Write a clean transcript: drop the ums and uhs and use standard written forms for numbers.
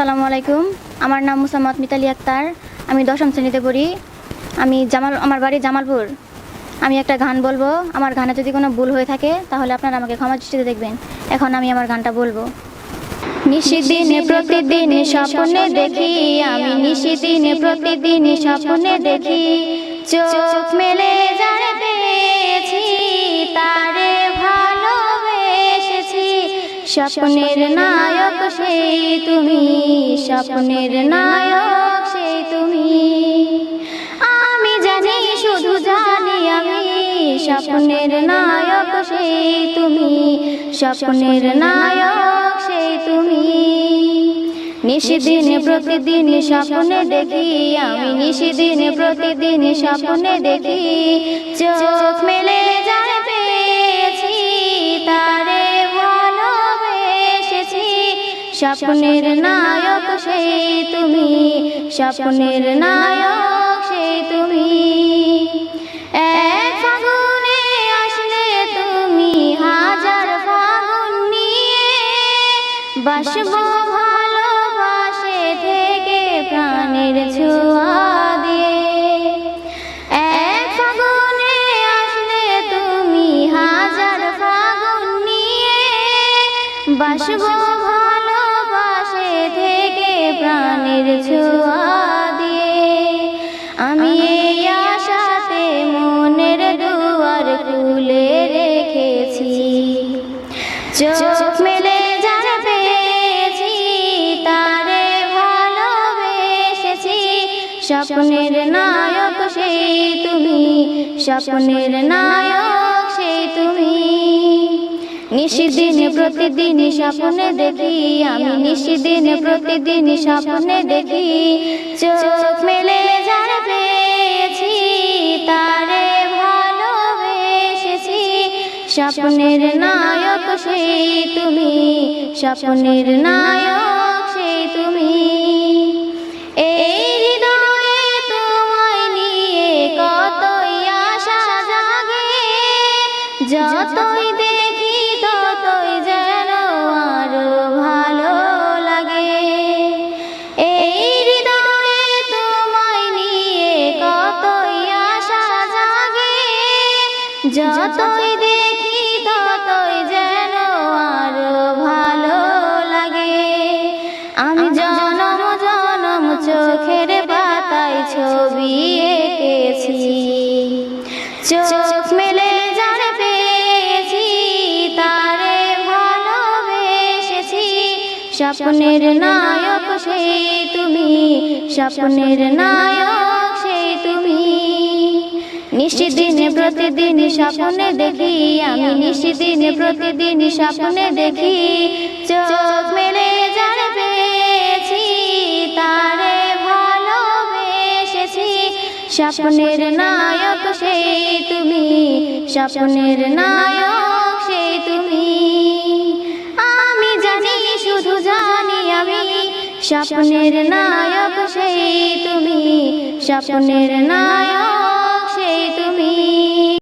আসসালামু আলাইকুম। আমার নাম মুসাম্মদ মিতালি আক্তার। আমি 10ম শ্রেণীতে পড়ি। আমার বাড়ি জামালপুর। আমি একটা গান বলবো। আমার গানে যদি কোনো ভুল হয়ে থাকে তাহলে আপনারা আমাকে ক্ষমা দৃষ্টিতে দেখবেন। এখন আমি আমার গানটা বলবো। নিশিদিনে প্রতিদিন স্বপ্নে দেখি, আমি নিশিদিনে প্রতিদিন স্বপ্নে দেখি, চোখ মেলে যারে পেয়েছি তারে ভালোবেসেছি। স্বপ্নের নায়ক সেই তুমি, স্বপ্নের নায়ক সেই তুমি। আমি জানি, শুধু জানি আমি, স্বপ্নের নায়ক সেই তুমি, স্বপ্নের নায়ক সেই তুমি। নিশিদিনে প্রতিদিন স্বপ্নে দেখি, আমি নিশিদিনে প্রতিদিন স্বপ্নে দেখি, চোখ মেলে যারে পেয়েছি তারে ভালোবেসেছি। স্বপ্নের নায়ক সেই তুমি, স্বপ্নের নায়ক সেই তুমি। এক ফাগুনে আসলে তুমি হাজার ফাগুন নিয়ে, বাসবো ভালোবাসে থেকে প্রাণের ছোঁয়া দিয়ে। এক ফাগুনে আসলে তুমি হাজার ফাগুন নিয়ে, বাসবো ভালোবাসে থেকে প্রাণের ছোঁয়া দিয়ে। আমি এই আশাতে মনের দুয়ার খুলে রেখেছি, চোখ মেলে যারে পেয়েছি তারে ভালোবেসেছি। স্বপ্নের নায়ক সেই তুমি, স্বপ্নের নায়ক সেই তুমি। নিশিদিনে প্রতিদিন স্বপ্নে দেখি, আমি নিশিদিনে প্রতিদিন স্বপ্নে দেখি, চোখ মেলে যারে পেয়েছি তারে ভালোবেসেছি। স্বপ্নের নায়ক সেই তুমি, স্বপ্নের নায়ক সেই তুমি। এই হৃদয়ে তোমায় নিয়ে কতই আশা জাগে, যতই দেখি ততই যেন আরো ভালো লাগে। এই হৃদয়ে তোমায় নিয়ে কতই আশা জাগে, যতই দেখি ততই যেন আরো ভালো লাগে। আমি জনম জনম চোখের পাতায় ছবি এঁকেছি, চোখ মেলে যারে পেয়েছি তারে ভালোবেসেছি। স্বপ্নের নায়ক সেই তুমি, স্বপ্নের নায়ক সেই তুমি। নিশিদিনে প্রতিদিন স্বপ্নে দেখি, আমি নিশিদিনে প্রতিদিন স্বপ্নে দেখি, চোখ মেলে যারে পেয়েছি তারে ভালোবেসেছি। স্বপ্নের নায়ক সেই তুমি, স্বপ্নের নায়ক সেই তুমি। আমি জানি, শুধু জানি আমি, স্বপ্নের নায়ক সেই তুমি, স্বপ্নের নায়ক